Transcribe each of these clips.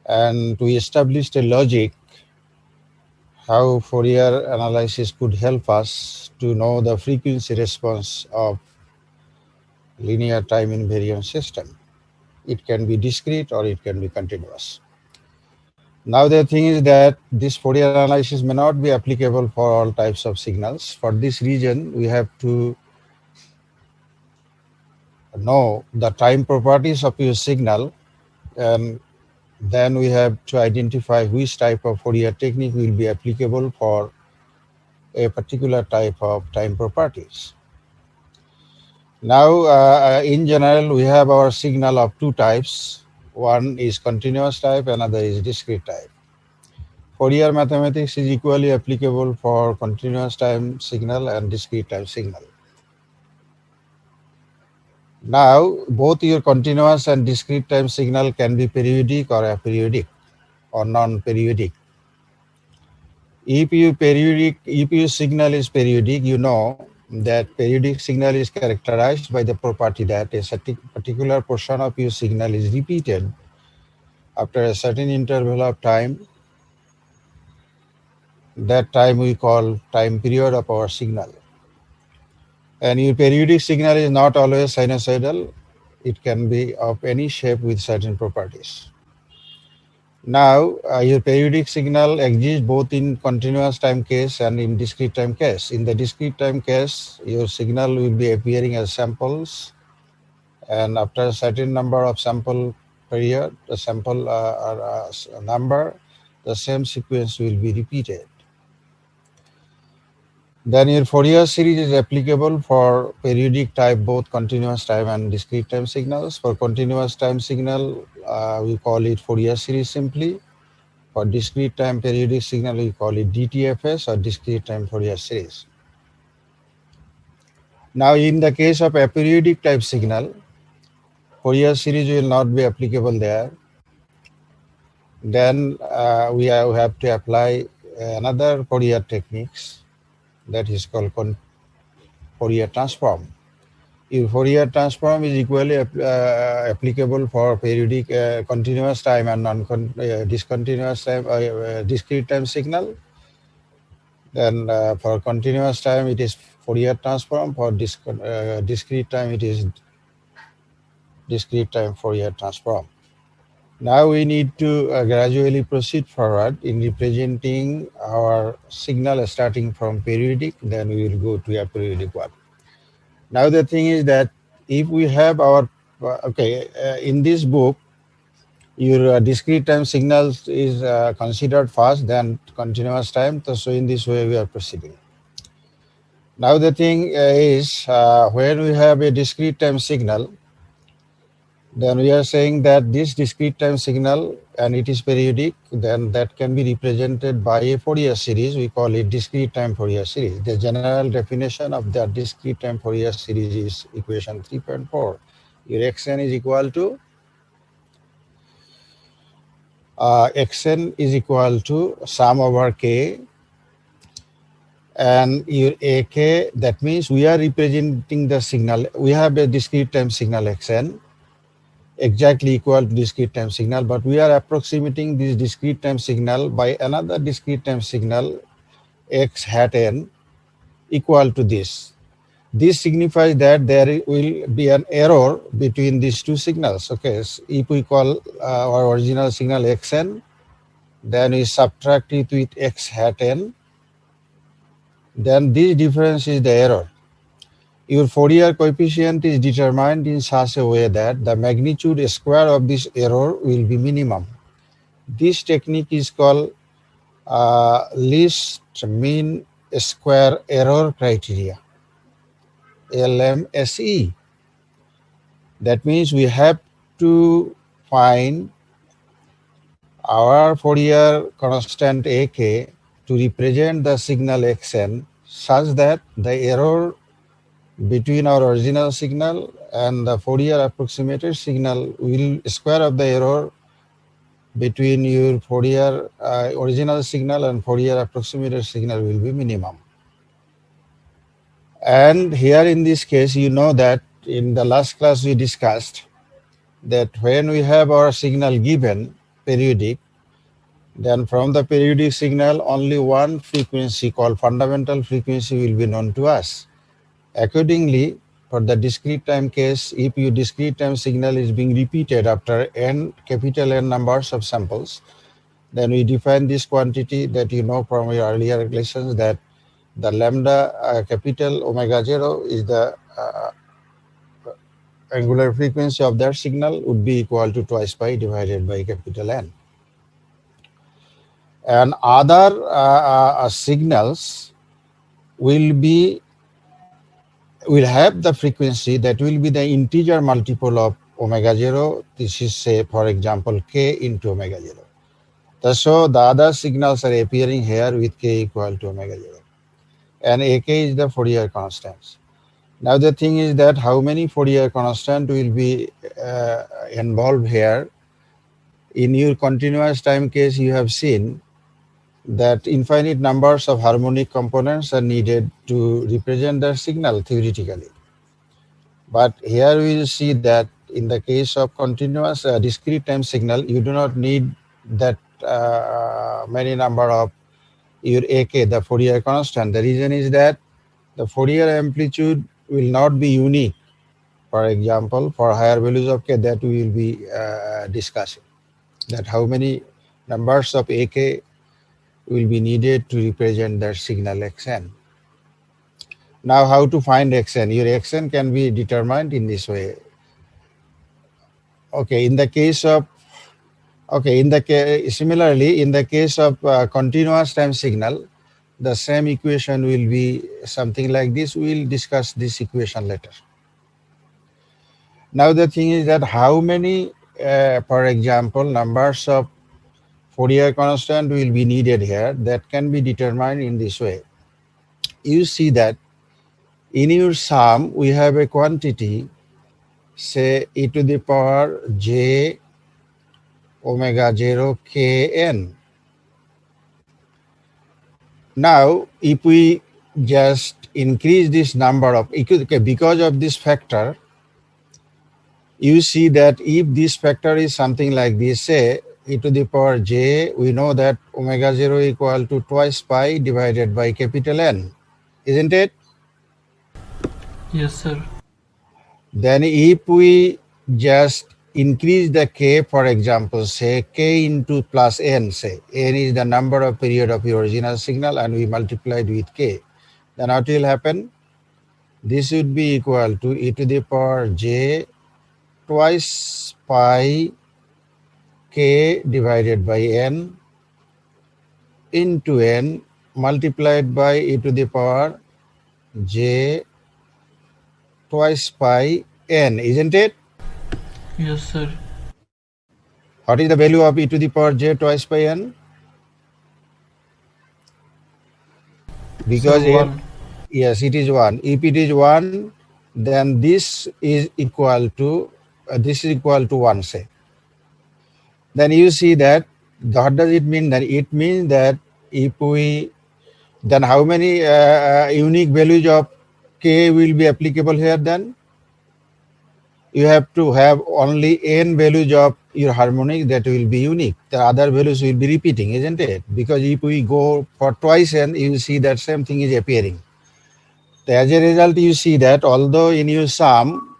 And we established a logic how Fourier analysis could help us to know the frequency response of linear time invariant system. It can be discrete or it can be continuous. Now the thing is that this Fourier analysis may not be applicable for all types of signals. For this reason, we have to know the time properties of your signal, and then we have to identify which type of Fourier technique will be applicable for a particular type of time properties. Now, in general, we have our signal of two types. One is continuous type, another is discrete type. Fourier mathematics is equally applicable for continuous time signal and discrete time signal. Now, both your continuous and discrete time signal can be periodic or aperiodic or non-periodic. If your signal is periodic, you know that periodic signal is characterized by the property that a particular portion of your signal is repeated after a certain interval of time. That time we call time period of our signal. And your periodic signal is not always sinusoidal. It can be of any shape with certain properties. Now, your periodic signal exists both in continuous time case and in discrete time case. In the discrete time case, your signal will be appearing as samples, and after a certain number of sample period, the sample number, the same sequence will be repeated. Then your Fourier series is applicable for periodic type, both continuous time and discrete time signals. For continuous time signal, we call it Fourier series simply. For discrete time periodic signal, we call it DTFS or discrete time Fourier series. Now, in the case of aperiodic type signal, Fourier series will not be applicable there. Then we have to apply another Fourier techniques that is called Fourier transform. If Fourier transform is equally applicable for periodic continuous time and discontinuous time discrete time signal, then for continuous time it is Fourier transform. For discrete time it is discrete time Fourier transform. Now we need to gradually proceed forward in representing our signal starting from periodic, then we will go to aperiodic one. Now the thing is that if we have our, in this book, your discrete time signals is considered first, then continuous time. So in this way we are proceeding. Now the thing is when we have a discrete time signal, then we are saying that this discrete time signal and it is periodic, then that can be represented by a Fourier series. We call it discrete time Fourier series. The general definition of that discrete time Fourier series is equation 3.4. Your xn is equal to xn is equal to sum over k, and your ak, that means we are representing the signal. We have a discrete time signal xn exactly equal to discrete time signal, but we are approximating this discrete time signal by another discrete time signal x hat n equal to this. This signifies that there will be an error between these two signals. Okay, so if we call our original signal xn, then we subtract it with x hat n, then this difference is the error. Your Fourier coefficient is determined in such a way that the magnitude square of this error will be minimum. This technique is called least mean square error criteria, LMSE. That means we have to find our Fourier constant AK to represent the signal xn such that the error between our original signal and the Fourier approximated signal will square of the error between your Fourier original signal and Fourier approximated signal will be minimum. And here in this case, you know that in the last class we discussed that when we have our signal given periodic, then from the periodic signal, only one frequency called fundamental frequency will be known to us. Accordingly, for the discrete time case, if your discrete time signal is being repeated after capital N numbers of samples, then we define this quantity that you know from your earlier lessons, that the lambda capital omega 0 is the angular frequency of that signal, would be equal to twice pi divided by capital N. And other signals will have the frequency that will be the integer multiple of omega 0. This is, say, for example, k into omega 0. So the other signals are appearing here with k equal to omega 0. And ak is the Fourier constants. Now the thing is that how many Fourier constant will be involved here. In your continuous time case, you have seen that infinite numbers of harmonic components are needed to represent the signal theoretically. But here we will see that in the case of continuous discrete time signal, you do not need that many number of your AK, the Fourier constant. The reason is that the Fourier amplitude will not be unique. For example, for higher values of K, that we will be discussing, that how many numbers of AK will be needed to represent that signal Xn. Now, how to find Xn? Your Xn can be determined in this way. Okay, in the case of, similarly, in the case of continuous time signal, the same equation will be something like this. We'll discuss this equation later. Now, the thing is that how many, for example, numbers of Fourier constant will be needed here, that can be determined in this way. You see that in your sum, we have a quantity, say e to the power j omega 0 kn. Now, if we just increase this number of, because of this factor, you see that if this factor is something like this, say e to the power j, we know that omega 0 equal to twice pi divided by capital N, isn't it? Yes, sir. Then if we just increase the k, for example, say k into plus n, say n is the number of period of the original signal, and we multiplied with k, then what will happen? This would be equal to e to the power j twice pi k divided by n into n multiplied by e to the power j twice pi n, isn't it? Yes, sir. What is the value of e to the power j twice pi n? Because So 1. Yes, it is 1. If it is 1, then this is equal to 1, say. Then you see that, what does it mean? That it means that if we, then how many unique values of k will be applicable here then? You have to have only n values of your harmonic that will be unique. The other values will be repeating, isn't it? Because if we go for twice n, you will see that same thing is appearing. As a result, you see that although in your sum,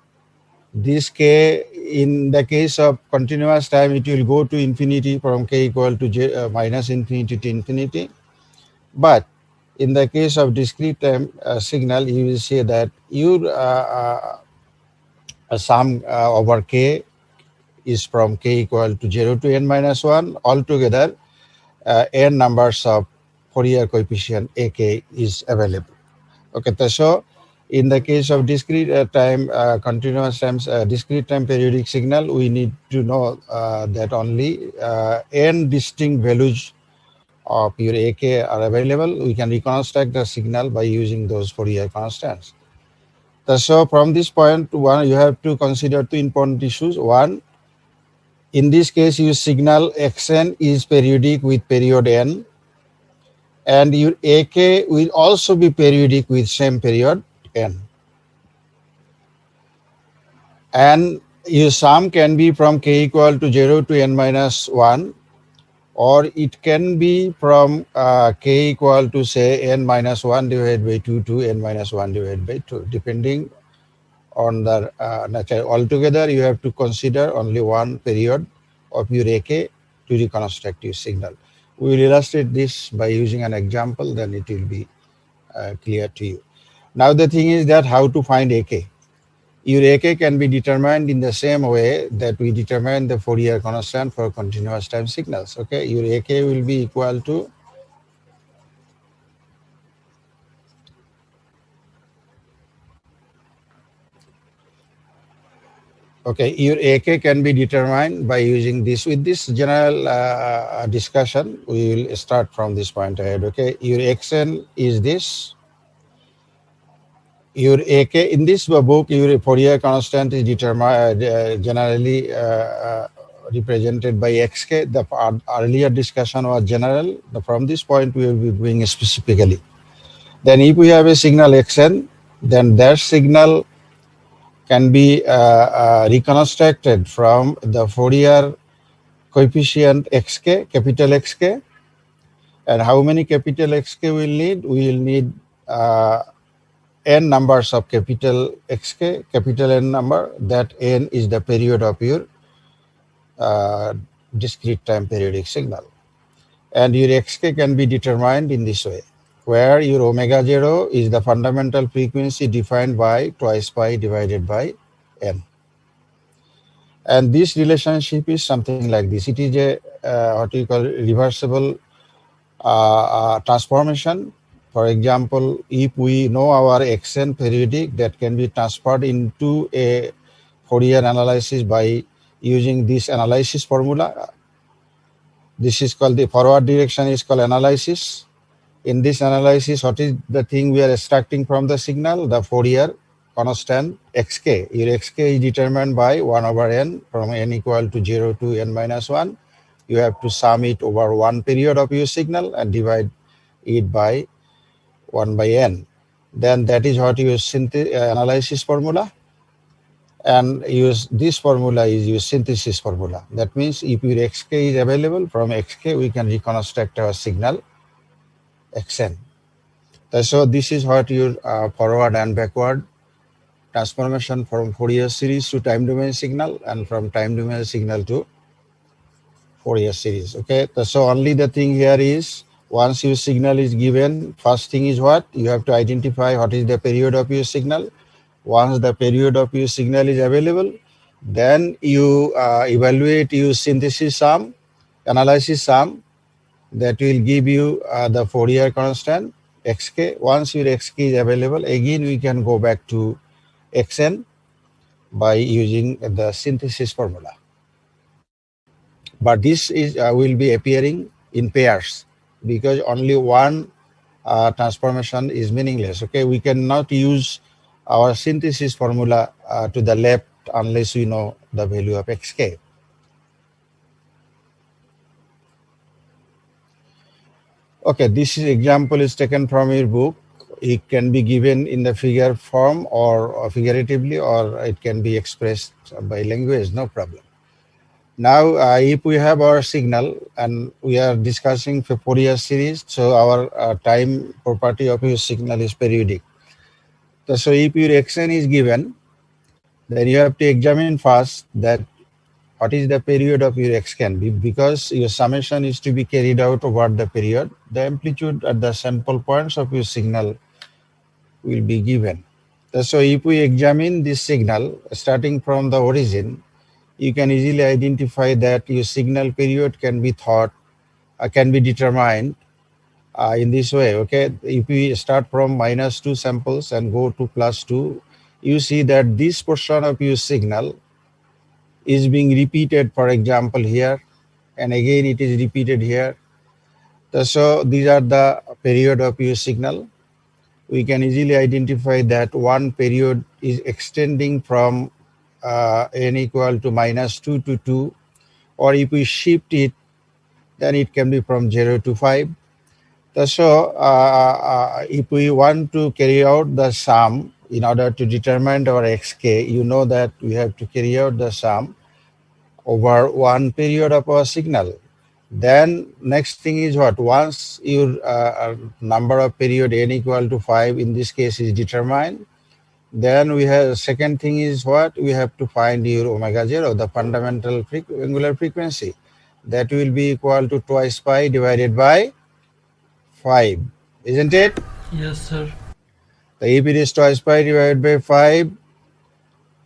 this k, in the case of continuous time, it will go to infinity from k equal to j, minus infinity to infinity. But in the case of discrete time signal, you will see that your sum over k is from k equal to 0 to n minus 1. Altogether, n numbers of Fourier coefficient ak is available. Okay, so in the case of discrete time, continuous times, discrete time periodic signal, we need to know that only n distinct values of your AK are available. We can reconstruct the signal by using those Fourier constants. So from this point, one, you have to consider two important issues. One, in this case, your signal Xn is periodic with period n, and your AK will also be periodic with same period n. And Your sum can be from k equal to 0 to n minus 1, or it can be from k equal to say n minus 1 divided by 2 to n minus 1 divided by 2, depending on the nature. Altogether, you have to consider only one period of your AK to reconstruct your signal. We will illustrate this by using an example, then it will be clear to you. Now the thing is that how to find AK. Your AK can be determined in the same way that we determine the Fourier constant for continuous time signals. Okay, your AK will be equal to your AK can be determined by using this. With this general discussion, we will start from this point ahead. Okay, your Xn is this. Your AK in this book, your Fourier constant is determined generally represented by xk. The earlier discussion was general. From this point, we will be doing specifically. Then if we have a signal xn, then that signal can be reconstructed from the Fourier coefficient xk, capital Xk. And how many capital Xk we'll need? We will need n numbers of capital Xk, capital N number. That n is the period of your discrete time periodic signal. And your Xk can be determined in this way, where your omega 0 is the fundamental frequency defined by twice pi divided by n. And this relationship is something like this. It is a what we call reversible transformation. For example, if we know our Xn periodic, that can be transferred into a Fourier analysis by using this analysis formula. This is called the forward direction is called analysis. In this analysis, what is the thing we are extracting from the signal? The Fourier constant xk. Your xk is determined by 1 over n from n equal to 0 to n minus 1. You have to sum it over one period of your signal and divide it by 1 by n. Then that is what your analysis formula. And use this formula is your synthesis formula. That means if your xk is available, from xk we can reconstruct our signal xn. So this is what your forward and backward transformation from Fourier series to time domain signal, and from time domain signal to Fourier series. Okay, so only the thing here is, once your signal is given, first thing is what? You have to identify what is the period of your signal. Once the period of your signal is available, then you evaluate your synthesis sum, analysis sum, that will give you the Fourier constant xk. Once your xk is available, again we can go back to xn by using the synthesis formula. But this is will be appearing in pairs, because only one transformation is meaningless. Okay, we cannot use our synthesis formula to the left unless we know the value of xk. Okay, this example is taken from your book. It can be given in the figure form or figuratively, or it can be expressed by language, no problem. Now, if we have our signal and we are discussing Fourier series, so our time property of your signal is periodic. So if your xn is given, then you have to examine first that what is the period of your xn, because your summation is to be carried out over the period. The amplitude at the sample points of your signal will be given. So if we examine this signal starting from the origin, you can easily identify that your signal period can be can be determined in this way. Okay, if we start from -2 samples and go to +2, you see that this portion of your signal is being repeated, for example, here, and again it is repeated here. So these are the period of your signal. We can easily identify that one period is extending from n equal to -2 to 2, or if we shift it, then it can be from 0 to 5. So if we want to carry out the sum, in order to determine our xk, you know that we have to carry out the sum over one period of our signal. Then next thing is what? Once your number of period n equal to 5, in this case, is determined, then we have second thing is what? We have to find your omega 0, the fundamental angular frequency. That will be equal to twice pi divided by 5, isn't it? Yes, sir. If it is twice pi divided by 5,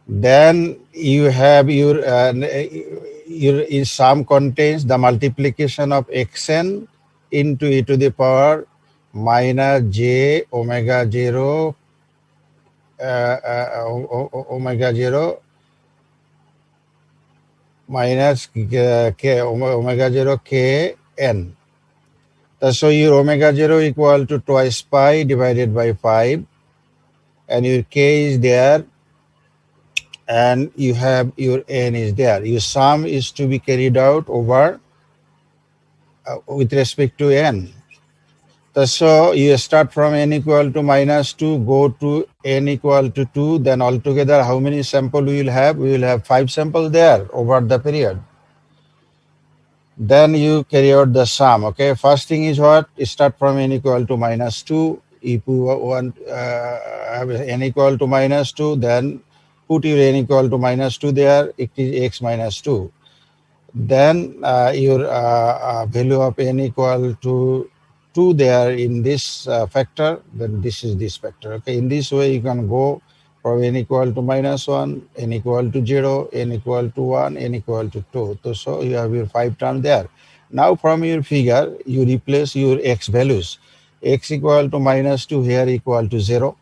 then you have your sum contains the multiplication of xn into e to the power minus j omega 0 omega 0 minus k omega 0 k n. So your omega 0 equal to twice pi divided by 5, and your k is there, and you have your n is there. Your sum is to be carried out over with respect to n. So you start from n equal to minus 2, go to n equal to 2, then altogether how many samples we will have? We will have 5 samples there over the period. Then you carry out the sum, okay? First thing is what? Start from n equal to minus 2. If you want have n equal to minus 2, then put your n equal to minus 2 there, it is x minus 2. Then your value of n equal to 2 there in this factor, then this is this factor, okay? In this way, you can go from n equal to minus 1, n equal to 0, n equal to 1, n equal to 2. So you have your 5 terms there. Now from your figure, you replace your x values. X equal to minus 2 here equal to 0,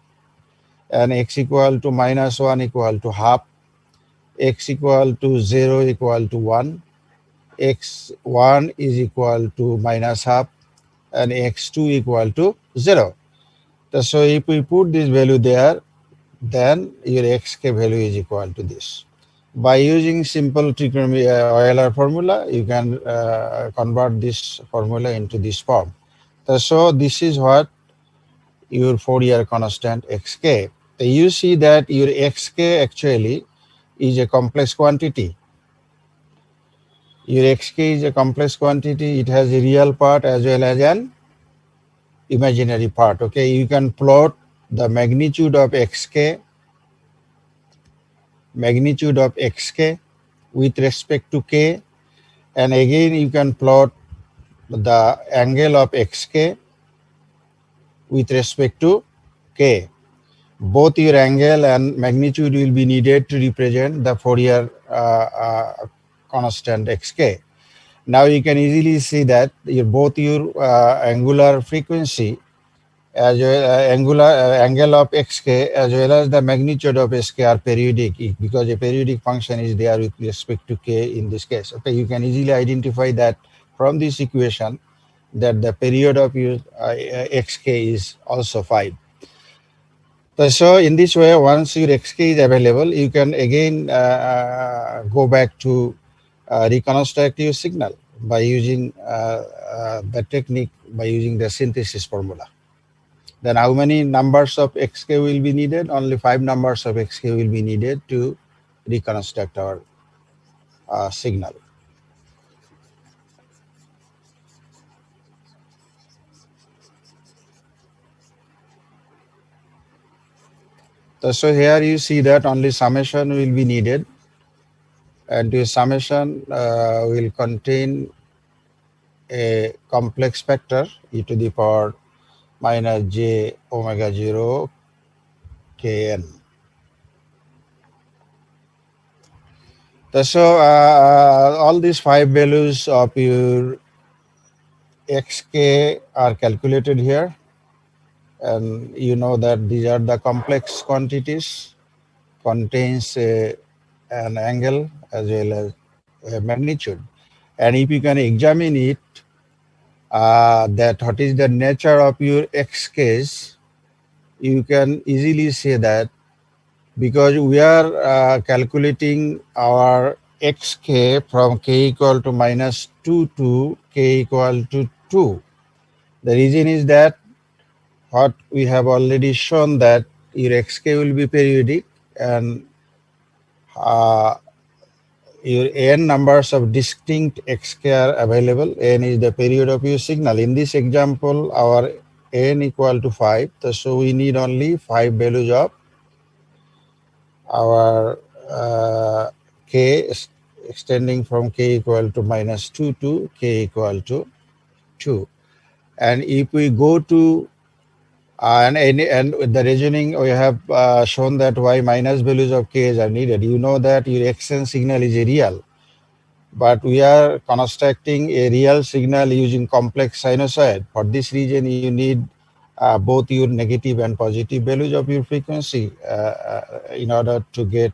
and x equal to minus 1 equal to half, x equal to 0 equal to 1, x1 is equal to minus half, and x2 equal to 0. So if we put this value there, then your xk value is equal to this. By using simple Euler formula, you can convert this formula into this form. So this is what your Fourier constant xk. You see that your xk actually is a complex quantity. Your xk is a complex quantity. It has a real part as well as an imaginary part. Okay, you can plot the magnitude of xk with respect to k, and again you can plot the angle of xk with respect to k. Both your angle and magnitude will be needed to represent the Fourier constant xk. Now you can easily see that both your angular frequency as well angle of xk as well as the magnitude of sk are periodic, because a periodic function is there with respect to k in this case. Okay, you can easily identify that from this equation that the period of your xk is also 5. So in this way, once your xk is available, you can again go back to reconstruct your signal by using the technique, by using the synthesis formula. Then how many numbers of xk will be needed? Only 5 numbers of xk will be needed to reconstruct our signal. So here you see that only summation will be needed, and your summation will contain a complex factor e to the power minus j omega 0 kn. So all these 5 values of your xk are calculated here, and you know that these are the complex quantities, contains an angle as well as a magnitude. And if you can examine it, that what is the nature of your xk's, you can easily say that because we are calculating our xk from k equal to minus 2 to k equal to 2. The reason is that what we have already shown that your xk will be periodic, and your n numbers of distinct xk are available. N is the period of your signal. In this example, our n equal to 5. So we need only 5 values of our k extending from k equal to -2 to k equal to 2. And if we go to and the reasoning, we have shown that why minus values of k's are needed. You know that your xn signal is a real, but we are constructing a real signal using complex sinusoid. For this reason, you need both your negative and positive values of your frequency in order to get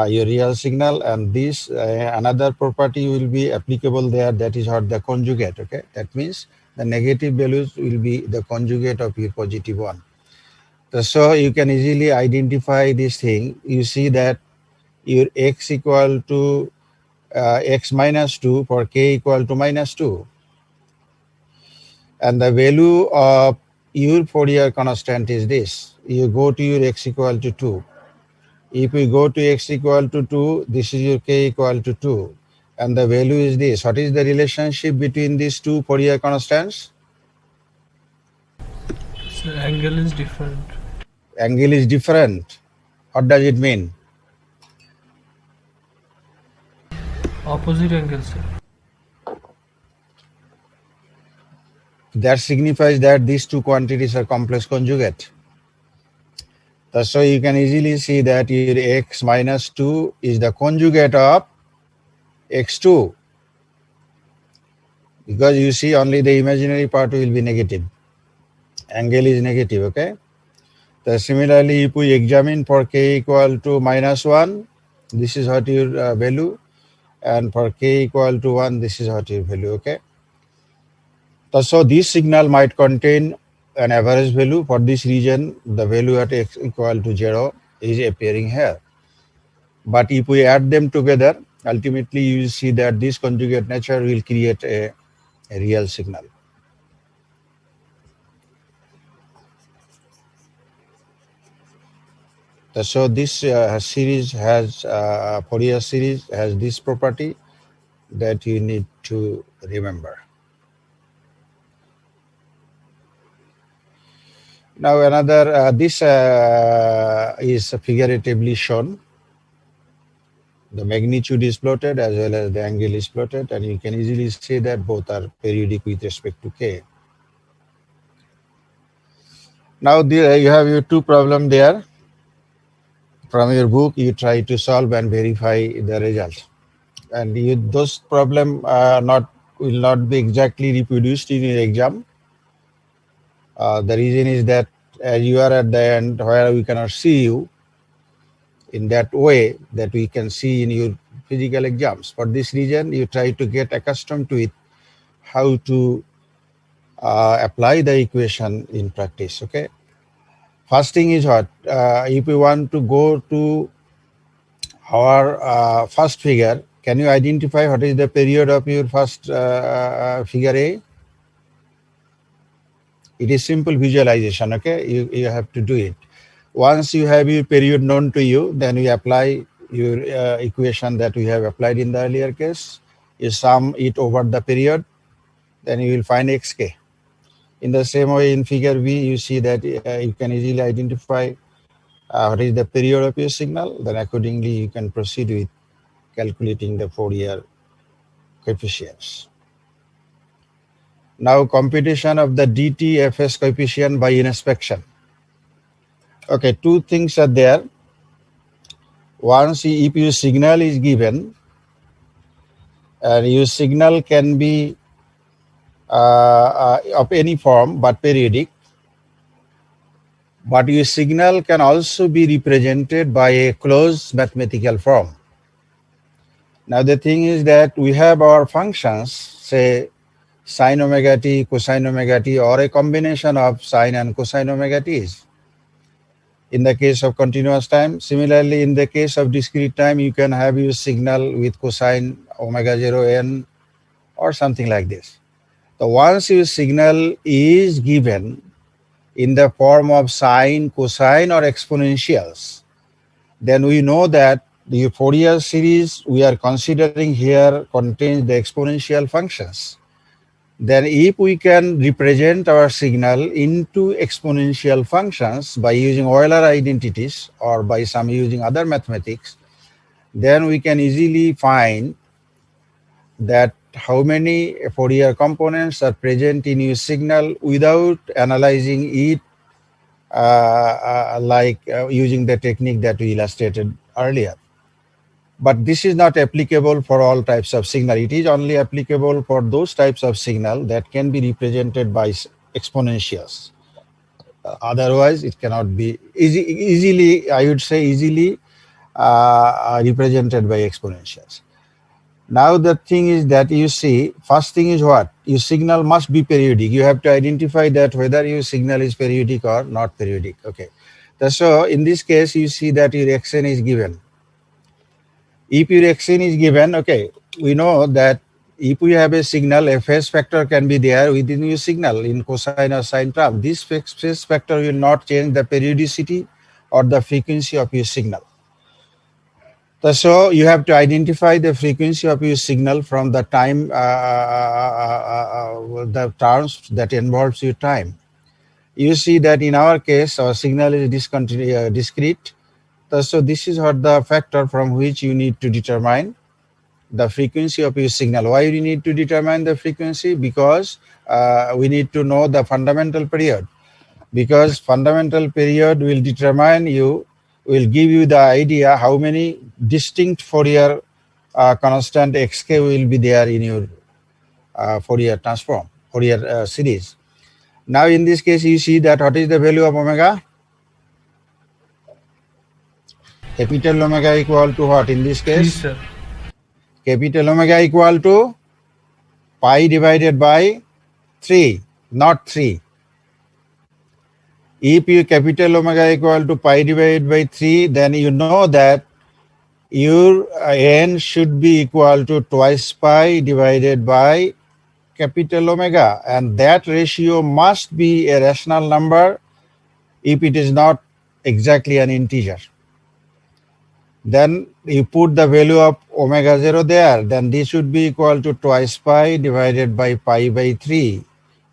your real signal. And this another property will be applicable there, that is what the conjugate. Okay, that means the negative values will be the conjugate of your positive one. So you can easily identify this thing. You see that your x equal to x minus 2 for k equal to -2. And the value of your Fourier constant is this. You go to your x equal to 2. If we go to x equal to 2, this is your k equal to 2. And the value is this. What is the relationship between these two Fourier constants? Sir, angle is different. Angle is different. What does it mean? Opposite angle, sir. That signifies that these two quantities are complex conjugate. So you can easily see that your x minus 2 is the conjugate of x2, because you see only the imaginary part will be negative. Angle is negative, okay? So similarly, if we examine for k equal to -1, this is what your value, and for k equal to 1, this is what your value, okay? So this signal might contain an average value. For this region, the value at x equal to 0 is appearing here. But if we add them together, ultimately you will see that this conjugate nature will create a real signal. So this series has, Fourier series has this property that you need to remember. Now another, this is figuratively shown. The magnitude is plotted as well as the angle is plotted, and you can easily see that both are periodic with respect to k. Now there you have your two problems there. From your book, you try to solve and verify the result. And those problems will not be exactly reproduced in your exam. The reason is that as you are at the end where we cannot see you in that way that we can see in your physical exams. For this reason, you try to get accustomed to it, how to apply the equation in practice, okay? First thing is what? If we want to go to our first figure, can you identify what is the period of your first figure A? It is simple visualization, okay? You have to do it. Once you have your period known to you, then you apply your equation that we have applied in the earlier case. You sum it over the period, then you will find xk. In the same way, in figure B, you see that you can easily identify what is the period of your signal. Then accordingly, you can proceed with calculating the Fourier coefficients. Now, computation of the DT-Fs coefficient by inspection. Okay, two things are there. Once, if your signal is given, and your signal can be of any form but periodic, but your signal can also be represented by a closed mathematical form. Now the thing is that we have our functions, say sine omega t, cosine omega t, or a combination of sine and cosine omega t's. In the case of continuous time, similarly in the case of discrete time, you can have your signal with cosine omega 0 n or something like this. So once your signal is given, in the form of sine, cosine, or exponentials, then we know that the Fourier series we are considering here contains the exponential functions. Then if we can represent our signal into exponential functions by using Euler identities or by some using other mathematics, then we can easily find that how many Fourier components are present in your signal without analyzing it using the technique that we illustrated earlier. But this is not applicable for all types of signal. It is only applicable for those types of signal that can be represented by exponentials. Otherwise, it cannot be easily, I would say, easily represented by exponentials. Now the thing is that you see, first thing is what? Your signal must be periodic. You have to identify that whether your signal is periodic or not periodic. Okay. So in this case, you see that your xn is given. If your xn is given, okay, we know that if we have a signal, a phase factor can be there within your signal in cosine or sine term. This phase factor will not change the periodicity or the frequency of your signal. So you have to identify the frequency of your signal from the time, the terms that involves your time. You see that in our case, our signal is discrete. So this is what the factor from which you need to determine the frequency of your signal. Why you need to determine the frequency? Because we need to know the fundamental period. Because fundamental period will determine will give you the idea how many distinct Fourier constant xk will be there in your Fourier transform, Fourier series. Now in this case, you see that what is the value of omega? Capital omega equal to what in this case? 3, sir. Capital omega equal to pi divided by 3, not 3. If your capital omega equal to pi divided by 3, then you know that your n should be equal to twice pi divided by capital omega. And that ratio must be a rational number if it is not exactly an integer. Then you put the value of omega 0 there, then this should be equal to twice pi divided by pi by 3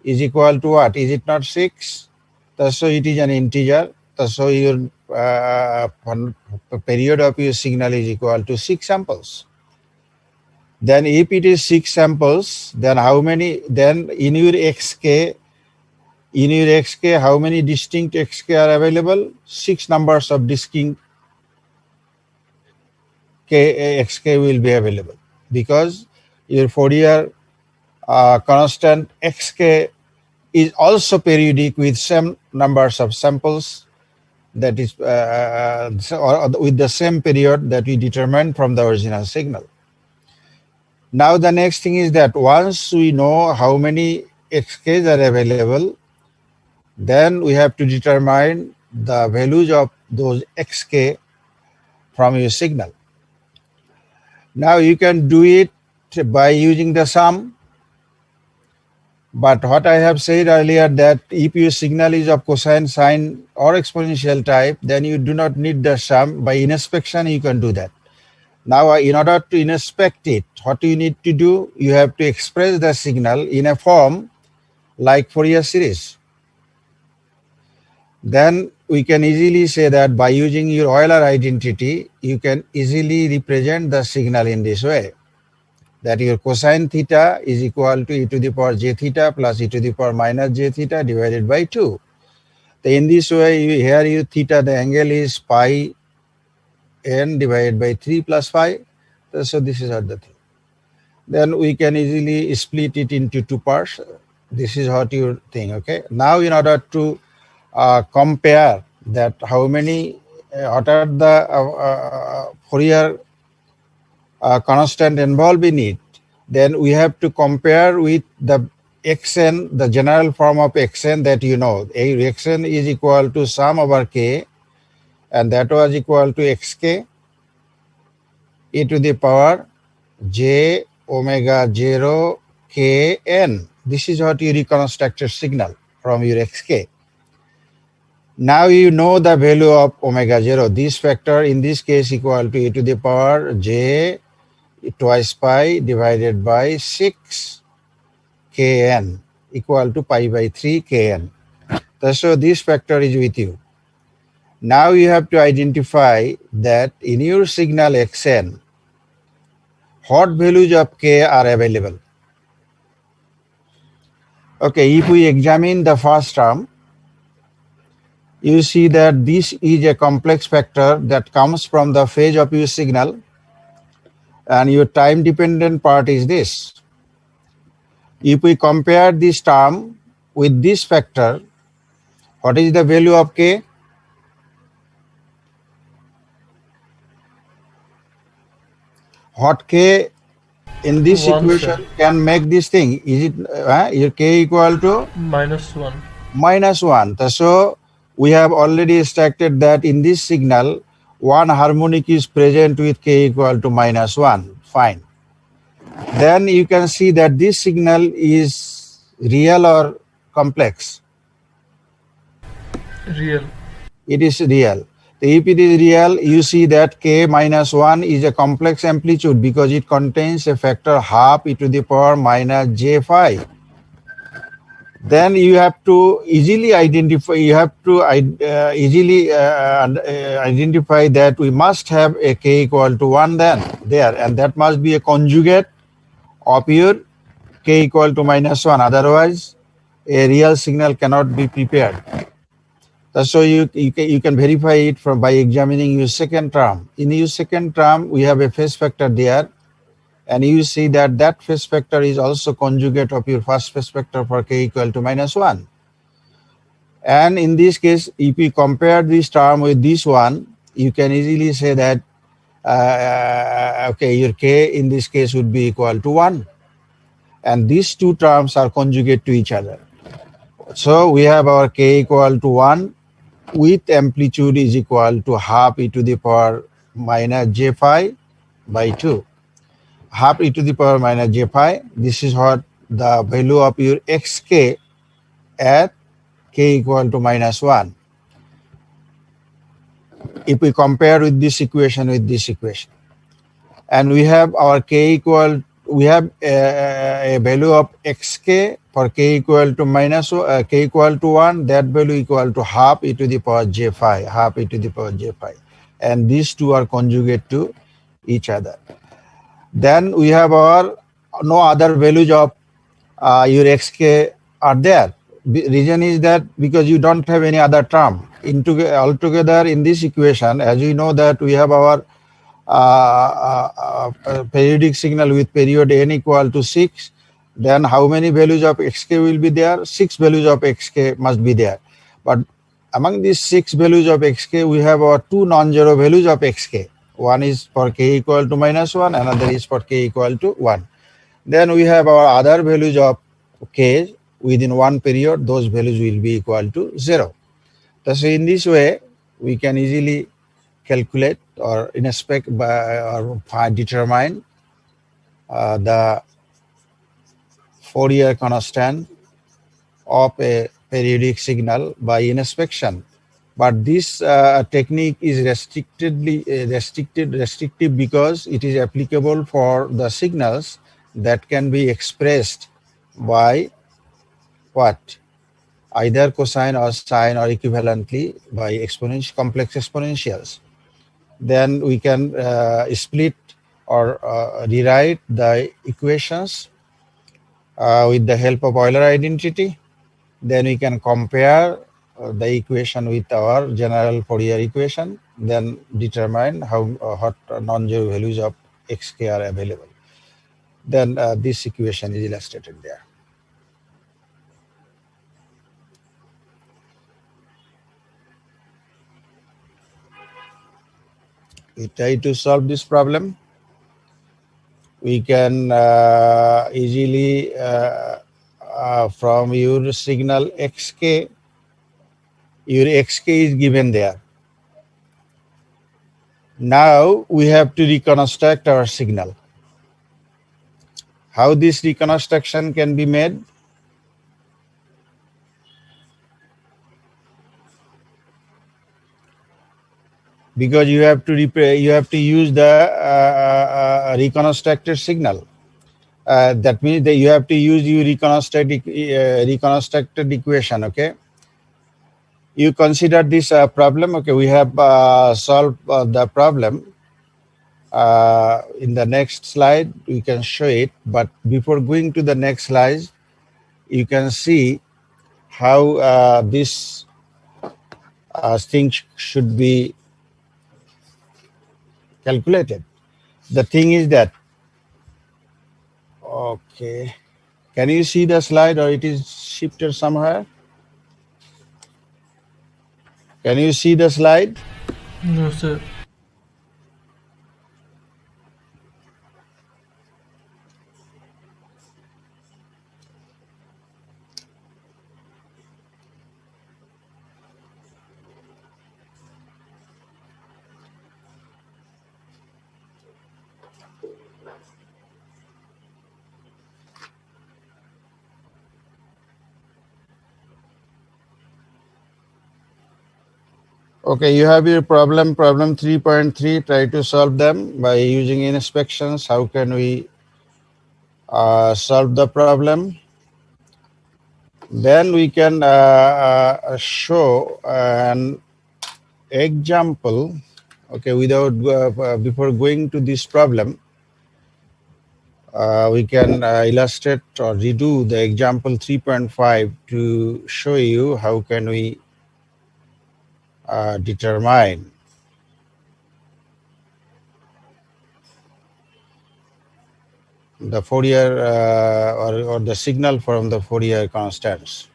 is equal to what? Is it not 6? So it is an integer. So your period of your signal is equal to 6 samples. Then if it is 6 samples, then how many, then in your xk, how many distinct xk are available? 6 numbers of distinct xk will be available, because your Fourier constant xk is also periodic with same numbers of samples, that is or with the same period that we determined from the original signal. Now the next thing is that once we know how many xk's are available, then we have to determine the values of those xk from your signal. Now you can do it by using the sum. But what I have said earlier, that if your signal is of cosine, sine, or exponential type, then you do not need the sum. By inspection, you can do that. Now, in order to inspect it, what you need to do, you have to express the signal in a form like Fourier series. Then we can easily say that by using your Euler identity, you can easily represent the signal in this way, that your cosine theta is equal to e to the power j theta plus e to the power minus j theta divided by 2. So in this way, here your theta, the angle is pi n divided by 3 plus phi. So this is what the thing. Then we can easily split it into 2 parts. This is what your thing, okay? Now in order to compare that how many, what are the Fourier constant involved in it, then we have to compare with the xn, the general form of xn that you know. Xn is equal to sum over k, and that was equal to xk e to the power j omega 0 kn. This is what you reconstructed signal from your xk. Now you know the value of omega 0. This factor in this case equal to e to the power j twice pi divided by 6 kn equal to pi by 3 kn. So this factor is with you. Now you have to identify that in your signal xn, what values of k are available. Okay, if we examine the first term, you see that this is a complex factor that comes from the phase of your signal, and your time dependent part is this. If we compare this term with this factor, what is the value of k? What k in this 1, equation sir. can make this thing? Is it your k equal to -1. -1? So we have already extracted that in this signal, one harmonic is present with k equal to -1. Fine. Then you can see that this signal is real or complex. Real. It is real. If it is real, you see that k -1 is a complex amplitude because it contains a factor half e to the power minus j phi. Then you have to easily identify. You have to identify that we must have a k equal to 1 then there, and that must be a conjugate of your k equal to -1. Otherwise, a real signal cannot be prepared. So you can verify it by examining your second term. In your second term, we have a phase factor there, and you see that that phase factor is also conjugate of your first phase factor for k equal to -1. And in this case, if you compare this term with this one, you can easily say that okay, your k in this case would be equal to 1. And these two terms are conjugate to each other. So we have our k equal to 1 with amplitude is equal to half e to the power minus j phi by 2. Half e to the power minus j phi. This is what the value of your xk at k equal to -1. If we compare with this equation with this equation, and we have our k equal, we have a value of xk for k equal to k equal to 1, that value equal to half e to the power j phi, half e to the power j phi. And these two are conjugate to each other. Then we have our no other values of your xk are there. Reason is that because you don't have any other term. Altogether in this equation, as you know that we have our periodic signal with period n equal to 6, then how many values of xk will be there? 6 values of xk must be there. But among these 6 values of xk, we have our 2 non-zero values of xk. One is for k equal to -1, another is for k equal to 1. Then we have our other values of k within one period, those values will be equal to 0. So in this way, we can easily calculate or inspect or determine the Fourier constant of a periodic signal by inspection. But this technique is restrictive because it is applicable for the signals that can be expressed by what? Either cosine or sine or equivalently by complex exponentials. Then we can split or rewrite the equations with the help of Euler identity. Then we can compare the equation with our general Fourier equation, then determine what non-zero values of xk are available. Then this equation is illustrated there. We try to solve this problem. We can easily from your signal xk, your xk is given there. Now we have to reconstruct our signal. How this reconstruction can be made? because you have to use the reconstructed signal. That means that you have to use your reconstructed equation. Okay, you consider this problem. Okay, we have solved the problem. In the next slide, we can show it. But before going to the next slide, you can see how this thing should be calculated. The thing is that, okay, can you see the slide or it is shifted somewhere? Can you see the slide? No, sir. Okay, you have your problem 3.3. Try to solve them by using inspections. How can we solve the problem? Then we can show an example. Okay, without before going to this problem, we can illustrate or redo the example 3.5 to show you how can we determine the Fourier or the signal from the Fourier constants.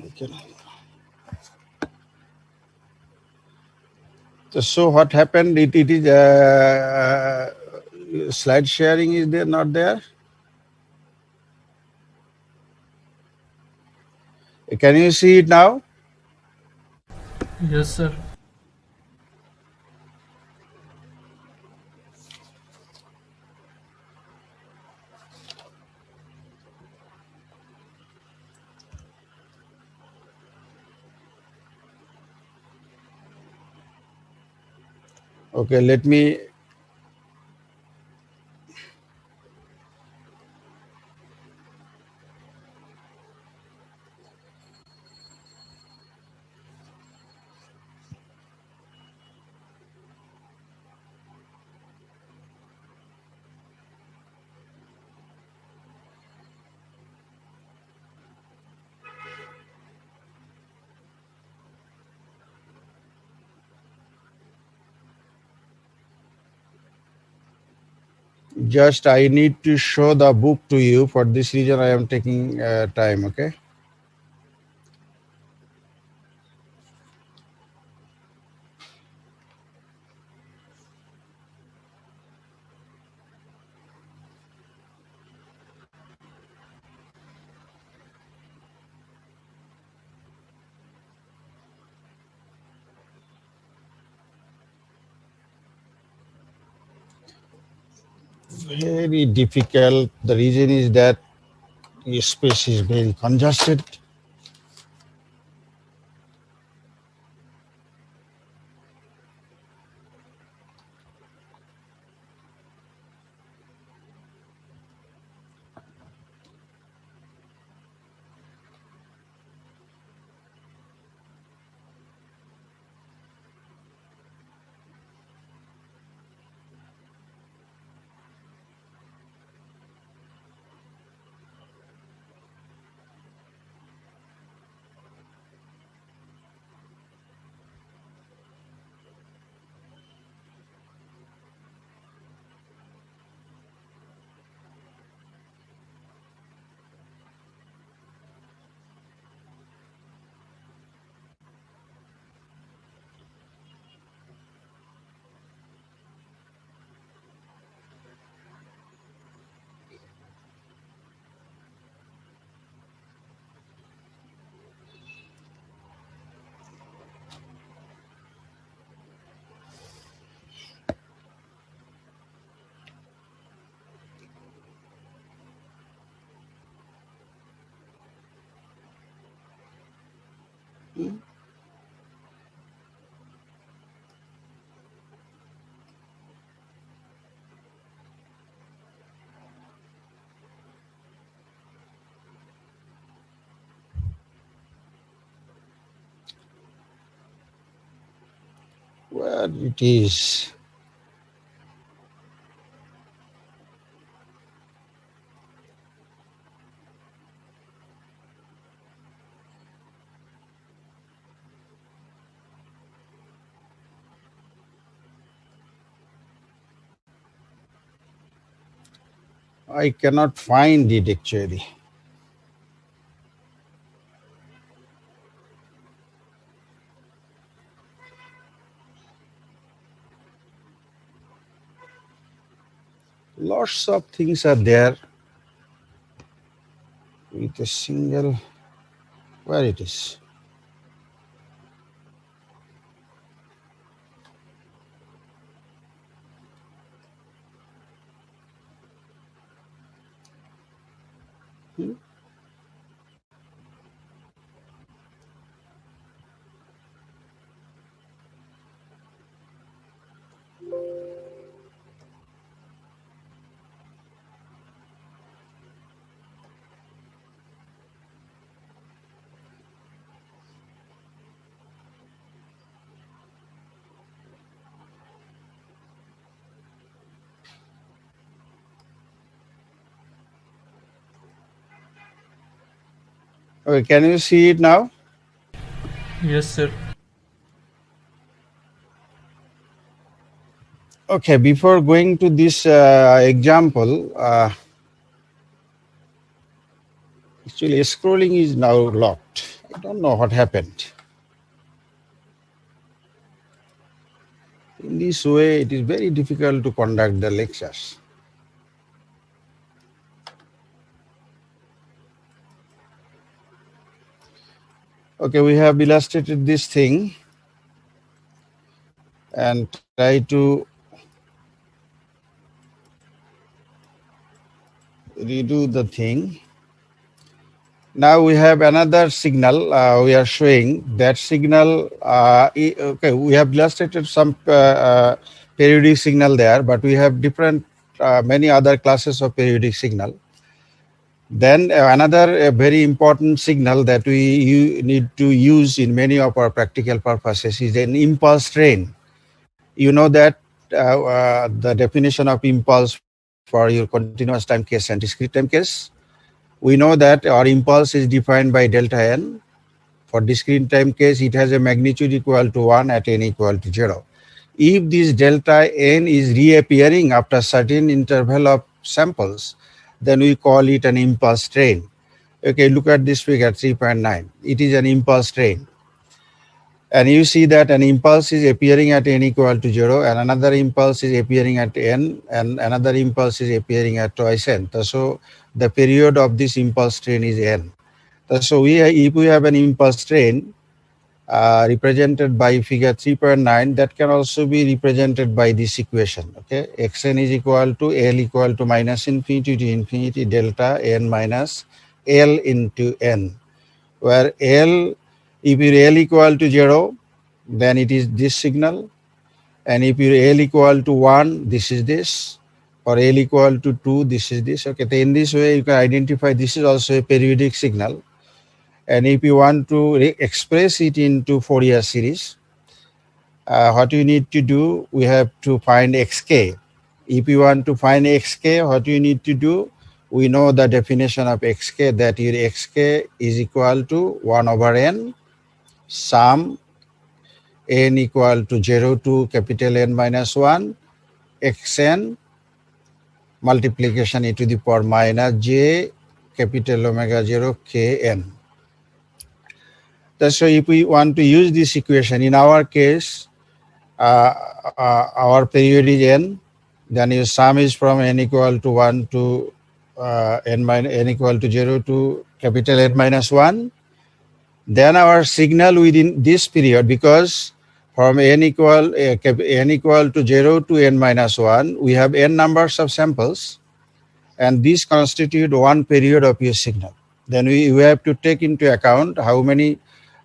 Okay. So what happened? It is slide sharing is there, not there? Can you see it now? Yes, sir. Okay, let me. Just I need to show the book to you. For this reason, I am taking time. Okay. Very difficult. The reason is that the space is very congested. Where it is? I cannot find it actually. Lots of things are there with a single, where it is? Okay, can you see it now? Yes, sir. Okay, before going to this example, actually scrolling is now locked. I don't know what happened. In this way, it is very difficult to conduct the lectures. Okay, we have illustrated this thing and try to redo the thing. Now we have another signal. We are showing that signal. Okay, we have illustrated some periodic signal there, but we have different, many other classes of periodic signal. Then another very important signal that we need to use in many of our practical purposes is an impulse train. You know that the definition of impulse for your continuous time case and discrete time case. We know that our impulse is defined by delta n. For discrete time case, it has a magnitude equal to 1 at n equal to 0. If this delta n is reappearing after certain interval of samples, then we call it an impulse train. Okay, look at this figure 3.9. It is an impulse train. And you see that an impulse is appearing at n equal to 0, and another impulse is appearing at n, and another impulse is appearing at twice n. So the period of this impulse train is n. So if we have an impulse train represented by figure 3.9, that can also be represented by this equation. Okay, xn is equal to L equal to minus infinity to infinity delta n minus L into n, where L, if your L equal to 0, then it is this signal. And if your L equal to 1, this is this. Or L equal to 2, this is this. Okay, so in this way, you can identify this is also a periodic signal. And if you want to express it into Fourier series, what you need to do, we have to find xk. If you want to find xk, what you need to do, we know the definition of xk, that your xk is equal to 1 over n, sum n equal to 0 to capital N minus 1, xn multiplication e to the power minus j capital omega 0 kn. So if we want to use this equation, in our case, our period is n, then your sum is from n equal to 1 to n equal to 0 to capital N minus 1. Then our signal within this period, because from n equal to 0 to n minus 1, we have n numbers of samples, and these constitute one period of your signal. Then we have to take into account how many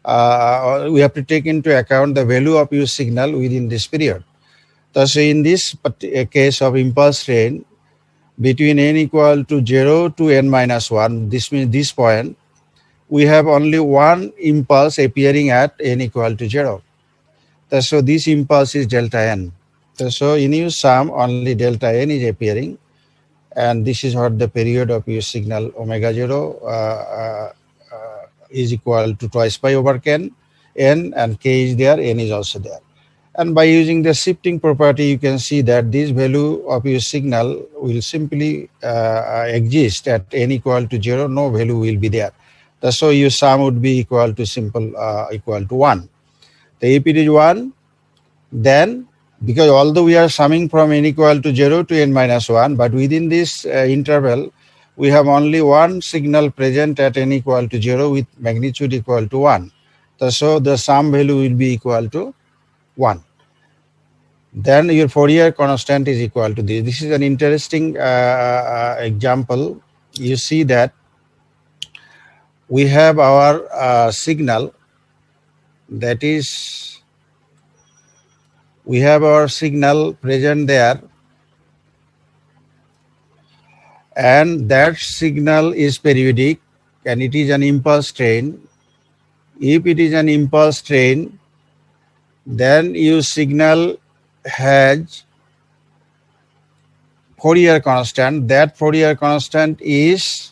we have to take into account the value of your signal within this period. Thus, in this case of impulse train, between n equal to 0 to n minus 1, this means this point, we have only one impulse appearing at n equal to 0. Thus, so this impulse is delta n. Thus, so in your sum, only delta n is appearing, and this is what the period of your signal omega 0 is equal to twice pi over n, and k is there, n is also there. And by using the shifting property, you can see that this value of your signal will simply exist at n equal to 0, no value will be there. So your sum would be equal to equal to 1. If it is 1, then because although we are summing from n equal to 0 to n minus 1, but within this interval, we have only one signal present at n equal to 0 with magnitude equal to 1. So the sum value will be equal to 1. Then your Fourier constant is equal to this. This is an interesting example. You see that we have our signal, that is, we have our signal present there, and that signal is periodic and it is an impulse train. If it is an impulse train, then your signal has Fourier constant. That Fourier constant is,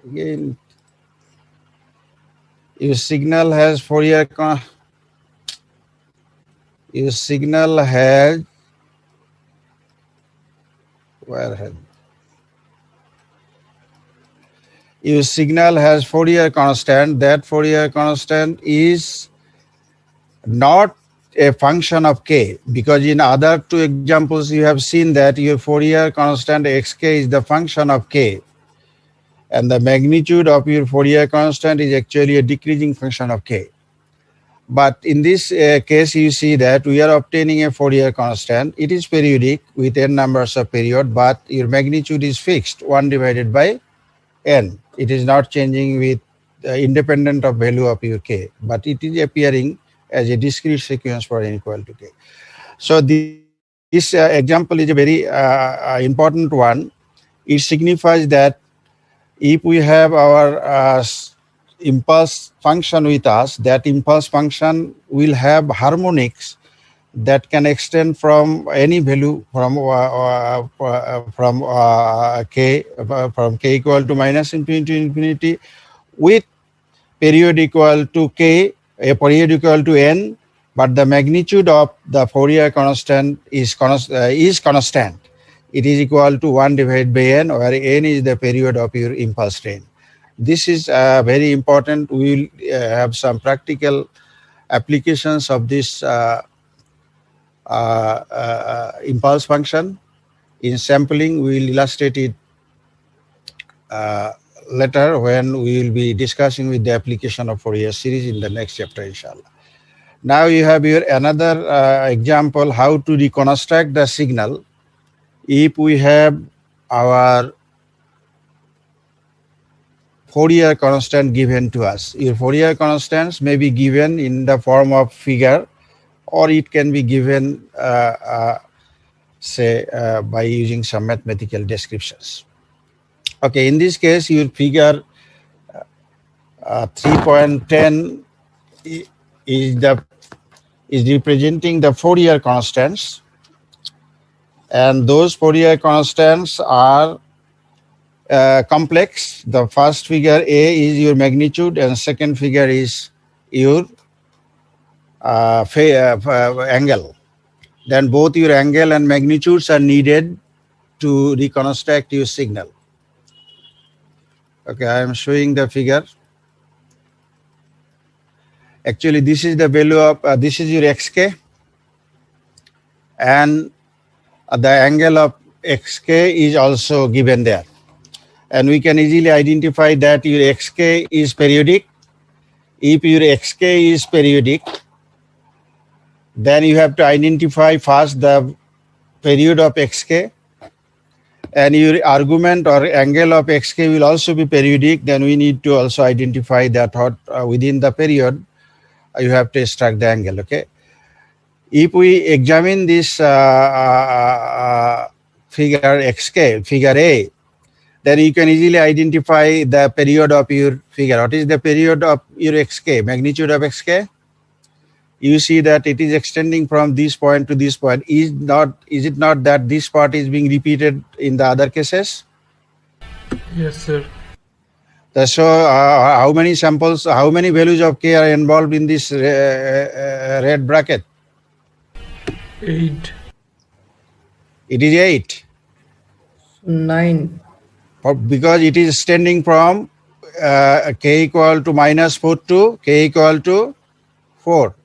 again, your signal has Fourier your signal has, where has your signal has Fourier constant. That Fourier constant is not a function of k, because in other two examples you have seen that your Fourier constant xk is the function of k, and the magnitude of your Fourier constant is actually a decreasing function of k. But in this case, you see that we are obtaining a Fourier constant. It is periodic with n numbers of period, but your magnitude is fixed, 1 divided by n. It is not changing with independent of value of your k, but it is appearing as a discrete sequence for n equal to k. So this example is a very important one. It signifies that if we have our impulse function with us, that impulse function will have harmonics that can extend from any value from k equal to minus infinity to infinity, with period equal to k, a period equal to n, but the magnitude of the Fourier constant is constant. It is equal to 1 divided by n, where n is the period of your impulse train. This is very important. We will have some practical applications of this impulse function. In sampling, we will illustrate it later when we will be discussing with the application of Fourier series in the next chapter, inshallah. Now you have here another example how to reconstruct the signal if we have our Fourier constant given to us. Your Fourier constants may be given in the form of figure, or it can be given, say, by using some mathematical descriptions. Okay, in this case, your figure 3.10 is representing the Fourier constants, and those Fourier constants are complex. The first figure A is your magnitude, and second figure is your angle. Then both your angle and magnitudes are needed to reconstruct your signal. Okay, I am showing the figure. Actually, this is the value of, this is your xk, and the angle of xk is also given there. And we can easily identify that your xk is periodic. If your xk is periodic, then you have to identify first the period of xk, and your argument or angle of xk will also be periodic, then we need to also identify that within the period you have to extract the angle. Okay. If we examine this figure xk, figure A, then you can easily identify the period of your figure. What is the period of your xk, magnitude of xk? You see that it is extending from this point to this point. Is it not that this part is being repeated in the other cases? Yes, sir. So how many samples, how many values of k are involved in this red bracket? 8. It is 8. 9. Because it is extending from k equal to -4 to k equal to 4.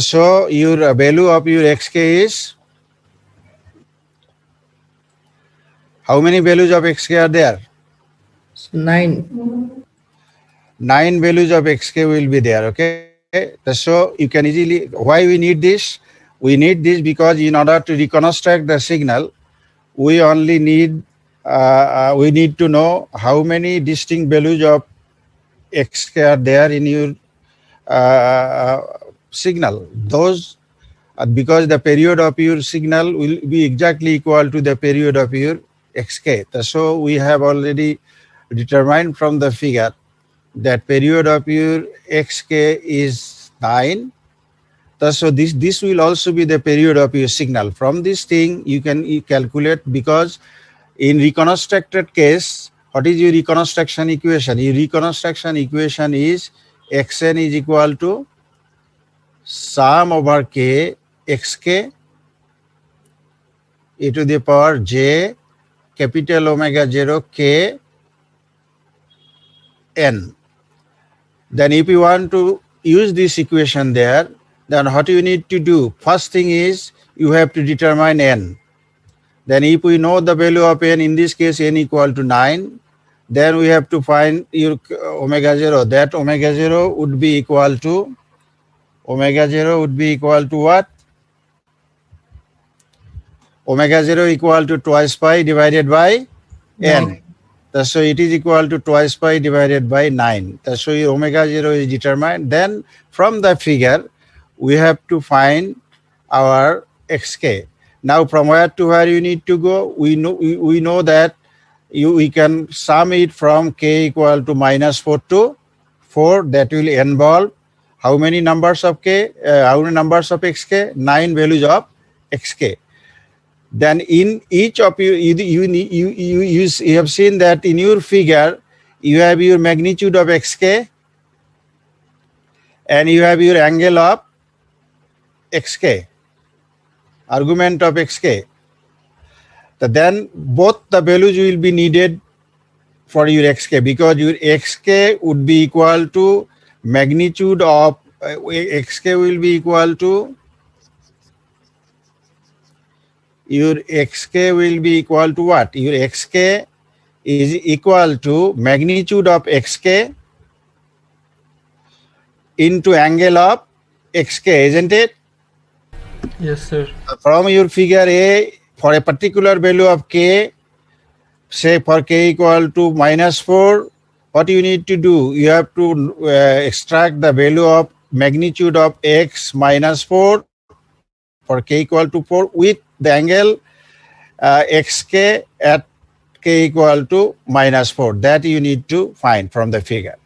So your value of your xk is, how many values of xk are there? 9. 9 values of xk will be there. Okay. So you can easily, why we need this? We need this because in order to reconstruct the signal, we only need, we need to know how many distinct values of xk are there in your signal. Those, because the period of your signal will be exactly equal to the period of your xk. So we have already determined from the figure that period of your xk is 9. So this will also be the period of your signal. From this thing you can calculate, because in reconstructed case, what is your reconstruction equation? Your reconstruction equation is xn is equal to sum over k xk e to the power j capital omega 0 k n. Then if you want to use this equation there, then what you need to do? First thing is you have to determine n. Then if we know the value of n, in this case n equal to 9, then we have to find your omega 0. That omega 0 would be equal to, omega 0 would be equal to what? Omega 0 equal to twice pi divided by n. So it is equal to twice pi divided by 9. So your omega 0 is determined. Then from the figure, we have to find our xk. Now from where to where you need to go? We know that we can sum it from k equal to -4 to 4. That will involve how many numbers of k? How many numbers of xk? 9 values of xk. Then in each of you have seen that in your figure, you have your magnitude of xk and you have your angle of xk, argument of xk. Then both the values will be needed for your xk, because your xk would be equal to magnitude of xk will be equal to, your xk will be equal to what? Your xk is equal to magnitude of xk into angle of xk, isn't it? Yes, sir. From your figure A, for a particular value of k, say for k equal to -4, what you need to do? You have to extract the value of magnitude of x -4 for k equal to 4 with the angle xk at k equal to -4. That you need to find from the figure.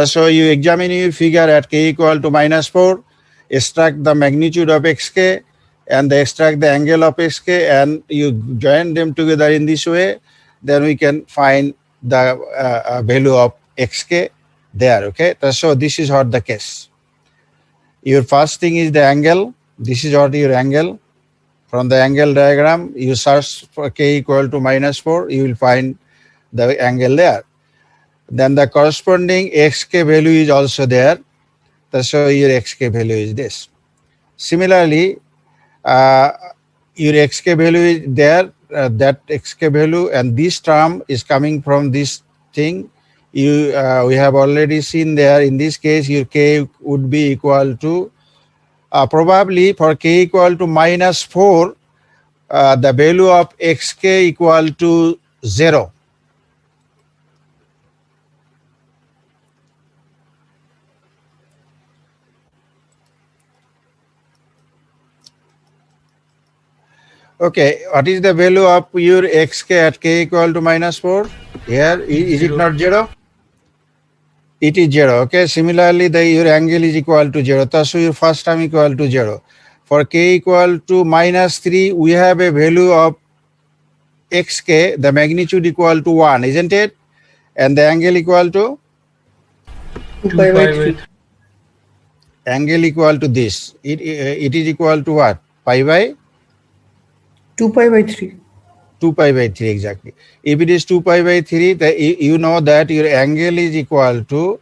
So you examine your figure at k equal to -4, extract the magnitude of xk and extract the angle of xk, and you join them together in this way, then we can find the value of xk there. Okay. So this is what the case. Your first thing is the angle. This is what your angle. From the angle diagram, you search for k equal to -4, you will find the angle there. Then the corresponding xk value is also there. So your xk value is this. Similarly, your xk value is there, that xk value, and this term is coming from this thing. We have already seen there, in this case, your k would be equal to, probably for k equal to -4, the value of xk equal to 0. Okay, what is the value of your xk at k equal to -4? Here, is it not 0? It is 0. Okay, similarly, your angle is equal to 0. Thus, your first term equal to 0. For k equal to -3, we have a value of xk, the magnitude equal to 1, isn't it? And the angle equal to? 2 pi by 3. Angle equal to this. It is equal to what? Pi by? 2 pi by 3. 2 pi by 3, exactly. If it is 2 pi by 3, you know that your angle is equal to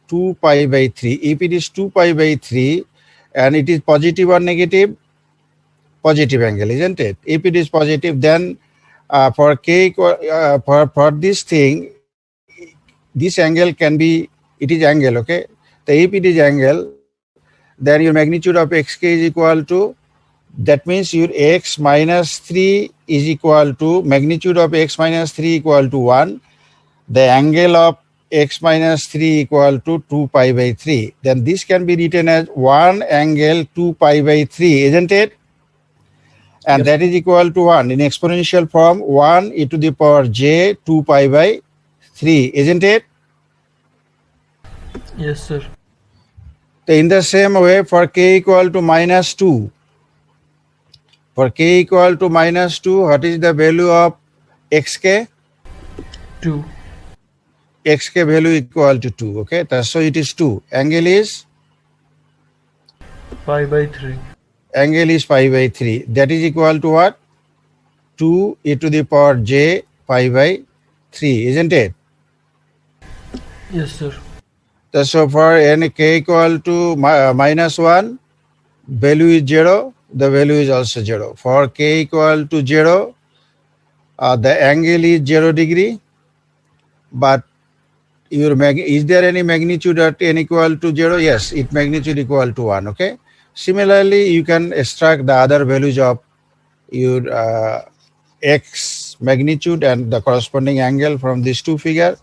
2 pi by 3. If it is 2 pi by 3 and it is positive or negative? Positive angle, isn't it? If it is positive, then for k for this thing, this angle can be, it is angle, okay? So if it is angle, then your magnitude of xk is equal to, that means your x minus 3 is equal to, magnitude of x minus 3 equal to 1. The angle of x minus 3 equal to 2 pi by 3. Then this can be written as 1 angle 2 pi by 3, isn't it? And Yes. that is equal to 1 in exponential form, 1 e to the power j 2 pi by 3, isn't it? Yes, sir. In the same way, for k equal to -2, for k equal to -2, what is the value of xk? 2. Xk value equal to 2, okay? So it is 2. Angle is? Pi by 3. Angle is pi by 3. That is equal to what? 2 e to the power j pi by 3, isn't it? Yes, sir. So for n k equal to -1, value is 0, the value is also 0. For k equal to 0, the angle is 0 degree, but is there any magnitude at n equal to 0? Yes, its magnitude equal to 1, okay? Similarly, you can extract the other values of your x magnitude and the corresponding angle from these two figures.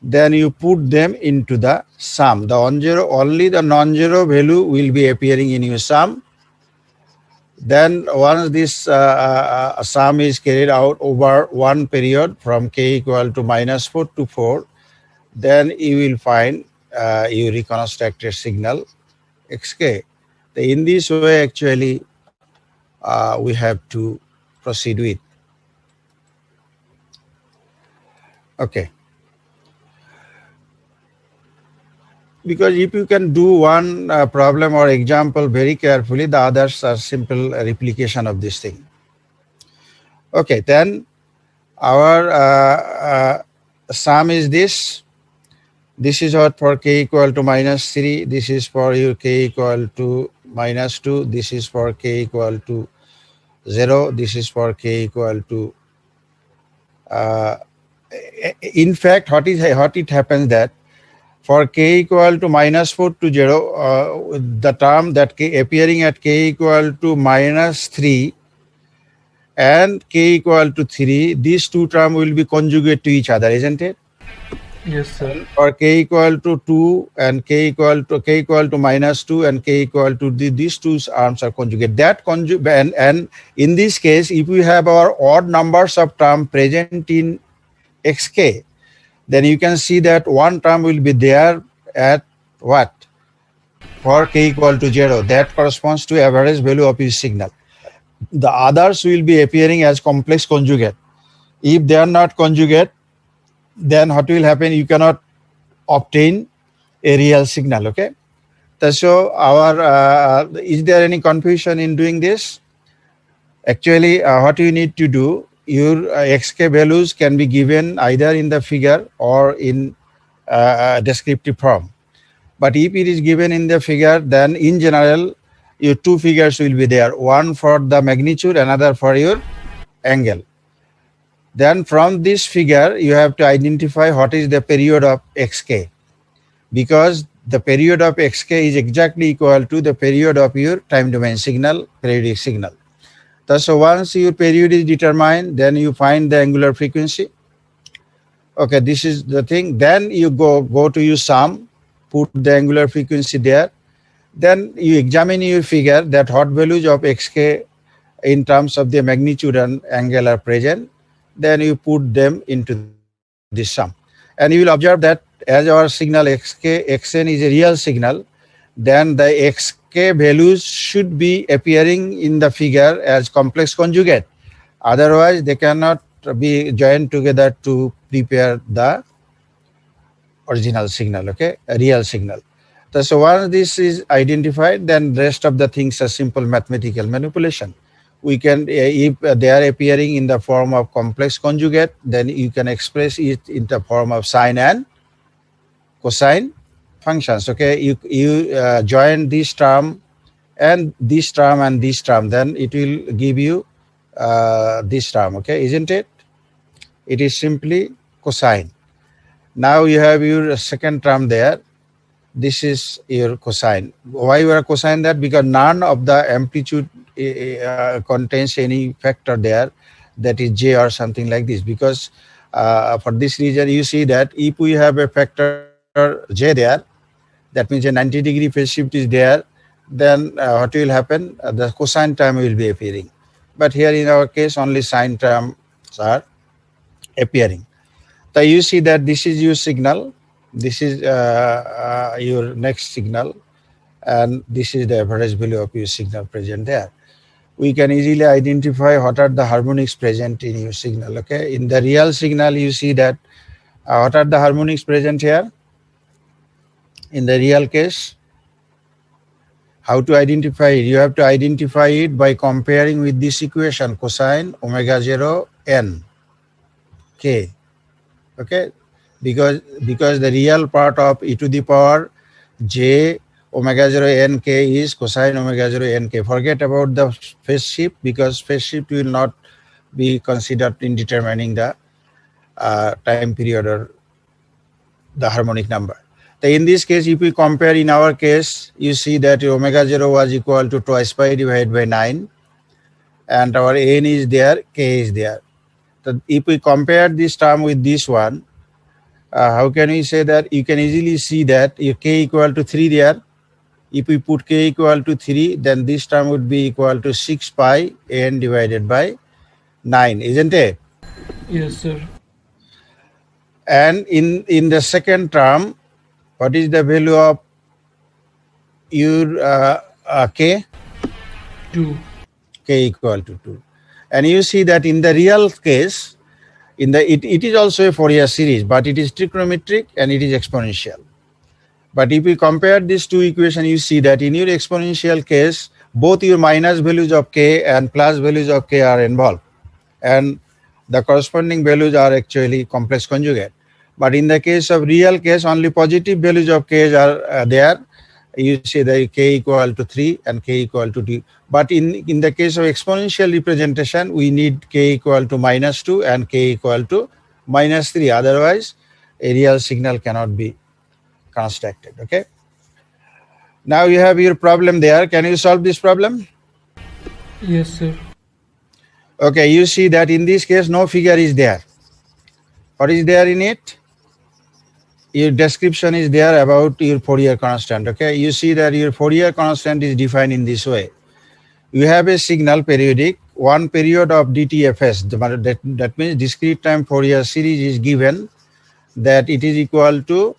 Then you put them into the sum. The only the non-zero value will be appearing in your sum. Then once this sum is carried out over one period from k equal to -4 to 4, then you will find your reconstructed signal xk. In this way, actually, we have to proceed with. Okay. Because if you can do one problem or example very carefully, the others are simple replication of this thing. Okay, then our sum is this. This is what for k equal to -3. This is for your k equal to -2. This is for k equal to 0. This is for k equal to. In fact, what it happens that for k equal to -4 to 0, the term that appearing at k equal to -3 and k equal to 3, these two terms will be conjugate to each other, isn't it? Yes, sir. For k equal to 2 and k equal to -2 and k equal to these two terms are conjugate. And in this case, if we have our odd numbers of terms present in xk, then you can see that one term will be there at what? For k equal to 0. That corresponds to average value of your signal. The others will be appearing as complex conjugate. If they are not conjugate, then what will happen? You cannot obtain a real signal, okay? So is there any confusion in doing this? Actually, what you need to do, your xk values can be given either in the figure or in descriptive form. But if it is given in the figure, then in general, your two figures will be there, one for the magnitude, another for your angle. Then from this figure, you have to identify what is the period of xk, because the period of xk is exactly equal to the period of your time domain signal, periodic signal. So once your period is determined, then you find the angular frequency. Okay, this is the thing. Then you go to your sum, put the angular frequency there. Then you examine your figure that what values of xk in terms of the magnitude and angle are present. Then you put them into this sum. And you will observe that as our signal xn is a real signal, then the xk values should be appearing in the figure as complex conjugate. Otherwise, they cannot be joined together to prepare the original signal, okay, a real signal. So once this is identified, then rest of the things are simple mathematical manipulation. We can, if they are appearing in the form of complex conjugate, then you can express it in the form of sine and cosine functions. Okay, you join this term and this term and this term, then it will give you this term. Okay, isn't it? It is simply cosine. Now you have your second term there. This is your cosine. Why you are cosine that? Because none of the amplitude contains any factor there that is j or something like this. Because for this reason, you see that if we have a factor j there, that means a 90-degree phase shift is there, then what will happen? The cosine term will be appearing. But here in our case, only sine terms are appearing. So you see that this is your signal. This is your next signal, and this is the average value of your signal present there. We can easily identify what are the harmonics present in your signal. Okay, in the real signal, you see that what are the harmonics present here? In the real case, how to identify it? You have to identify it by comparing with this equation cosine omega 0 n k. Okay. Because the real part of e to the power j omega 0 n k is cosine omega 0 n k. Forget about the phase shift, because phase shift will not be considered in determining the time period or the harmonic number. So in this case, if we compare in our case, you see that omega 0 was equal to twice pi divided by 9, and our n is there, k is there. So if we compare this term with this one, how can we say that? You can easily see that your k equal to 3 there. If we put k equal to 3, then this term would be equal to 6 pi n divided by 9, isn't it? Yes, sir. And in the second term, what is the value of your k? 2. K equal to 2. And you see that in the real case, it is also a Fourier series, but it is trigonometric and it is exponential. But if we compare these two equations, you see that in your exponential case, both your minus values of k and plus values of k are involved, and the corresponding values are actually complex conjugate. But in the case of real case, only positive values of k are there. You see that k equal to 3 and k equal to 2. But in the case of exponential representation, we need k equal to minus 2 and k equal to minus 3. Otherwise, a real signal cannot be constructed. Okay. Now you have your problem there. Can you solve this problem? Yes, sir. Okay. You see that in this case, no figure is there. What is there in it? Your description is there about your Fourier constant. Okay. You see that your Fourier constant is defined in this way. You have a signal periodic, one period of DTFS, that means discrete time Fourier series is given, that it is equal to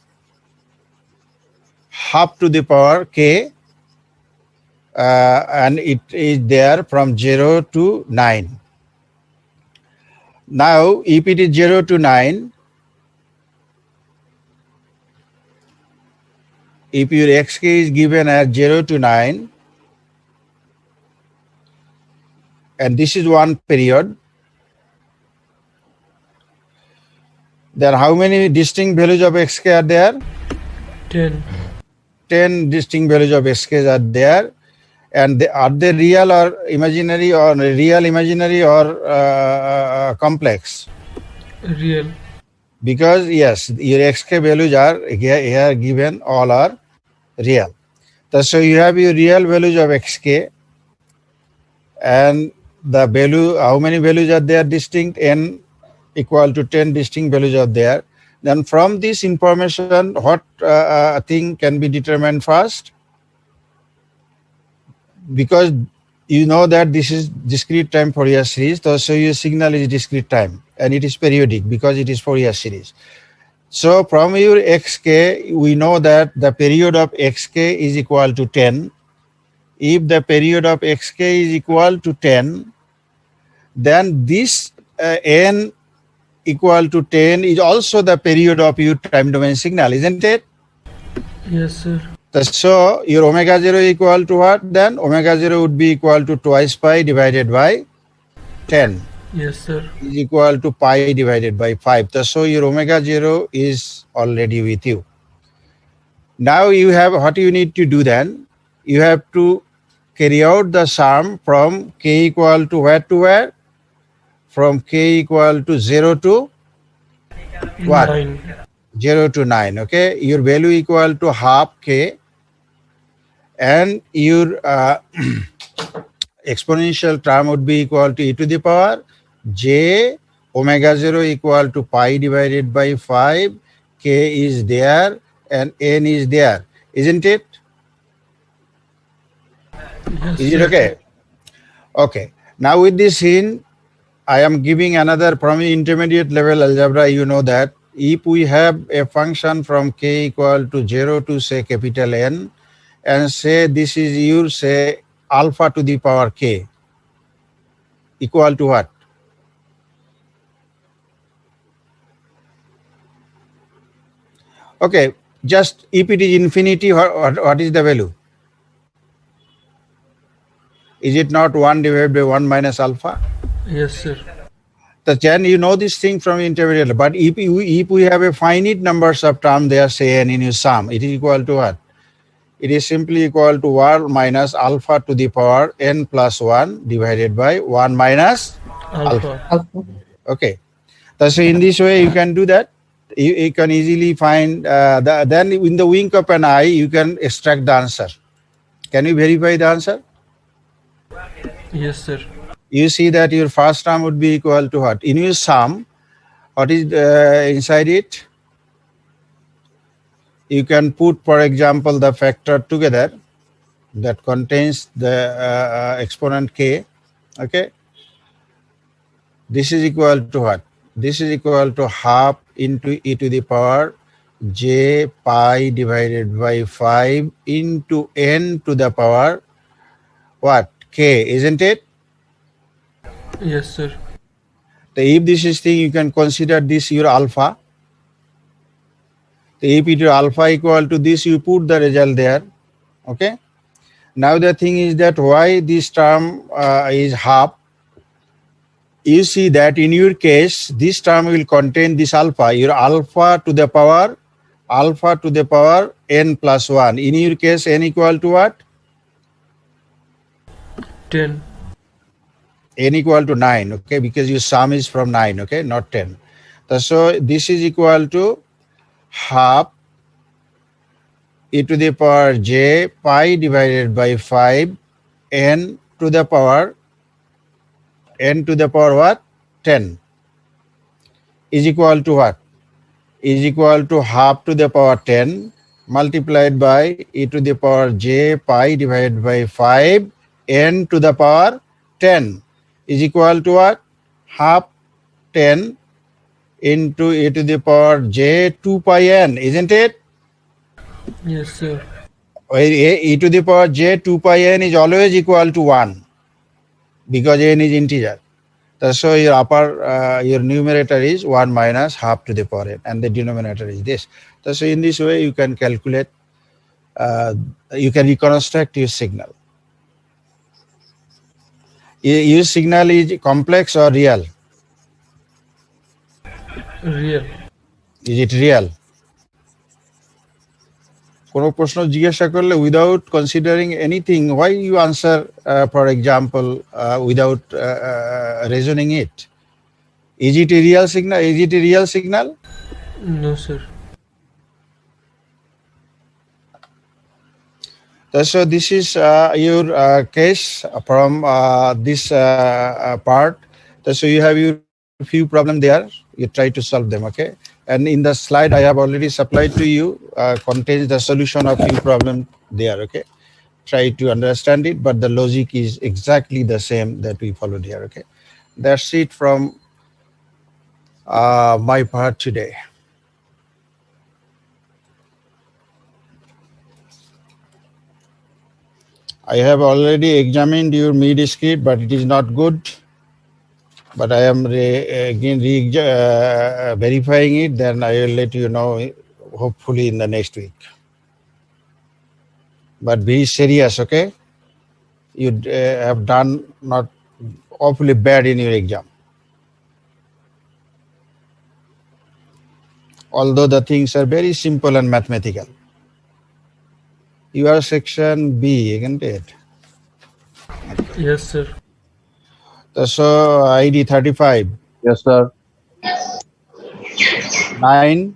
half to the power k, and it is there from 0 to 9. Now, if it is 0 to 9, if your xk is given as 0 to 9, and this is one period, then how many distinct values of xk are there? 10. 10 distinct values of xk are there. And are they real or imaginary, or real, imaginary, or complex? Real. Because yes, your xk values are here given, all are real. So you have your real values of xk, and the value, how many values are there distinct? N equal to 10 distinct values are there. Then from this information, what thing can be determined first? Because you know that this is discrete time Fourier series, so your signal is discrete time and it is periodic because it is Fourier series. So from your xk, we know that the period of xk is equal to 10. If the period of xk is equal to 10, then this n equal to 10 is also the period of your time domain signal, isn't it? Yes, sir. So your omega 0 equal to what then? Omega 0 would be equal to twice pi divided by 10. Yes, sir. Is equal to pi divided by 5. So your omega 0 is already with you. Now you have, what you need to do then? You have to carry out the sum from k equal to where to where? From k equal to 0 to what? 9. 0 to 9. Okay, your value equal to half k, and your exponential term would be equal to e to the power j omega 0 equal to pi divided by 5. K is there and n is there, isn't it? Yes, Is it sir. okay? Okay. Now with this hint, I am giving another from intermediate level algebra. You know that if we have a function from k equal to 0 to say capital N, and say this is your say alpha to the power k equal to what? Okay, just if it is infinity, what is the value? Is it not 1 divided by 1 minus alpha? Yes, sir. Then you know this thing from intermediate. But if we have a finite numbers of terms there, say n in your sum, it is equal to what? It is simply equal to 1 minus alpha to the power n plus 1 divided by 1 minus Alpha. Alpha. Okay. So in this way, you can do that. You can easily find, then in the wink of an eye, you can extract the answer. Can you verify the answer? Yes, sir. You see that your first term would be equal to what? In your sum, what is inside it? You can put, for example, the factor together that contains the exponent k. Okay. This is equal to what? This is equal to half into e to the power j pi divided by 5 into n to the power what? K, isn't it? Yes, sir. So if this is thing, you can consider this your alpha. So if it is alpha equal to this, you put the result there. Okay. Now the thing is that why this term is half. You see that in your case, this term will contain this alpha, your alpha to the power n plus 1. In your case, n equal to what? 10. N equal to 9, okay, because your sum is from 9, okay, not 10. So this is equal to half e to the power j pi divided by 5 n to the power what? 10 is equal to what? Is equal to half to the power 10 multiplied by e to the power j pi divided by 5 n to the power 10 is equal to what? Half 10 into e to the power j 2 pi n, isn't it? Yes, sir. E to the power j 2 pi n is always equal to 1 because n is integer. So your your numerator is 1 minus half to the power n, and the denominator is this. So in this way, you can calculate, you can reconstruct your signal. Your signal is complex or real? Real. Is it real? কোনো প্রশ্ন জিজ্ঞাসা করলে without considering anything, why you answer, for example, without reasoning it? Is it a real signal? Is it a real signal? No, sir. So this is your case from this part. So you have your few problem there. You try to solve them, okay? And in the slide I have already supplied to you contains the solution of few problem there, okay? Try to understand it, but the logic is exactly the same that we followed here, okay? That's it from my part today. I have already examined your mid script, but it is not good. But I am again verifying it. Then I will let you know, hopefully in the next week. But be serious, okay? You have done not awfully bad in your exam. Although the things are very simple and mathematical. You are section B, isn't it? Yes, sir. So ID 35. Yes, sir. 9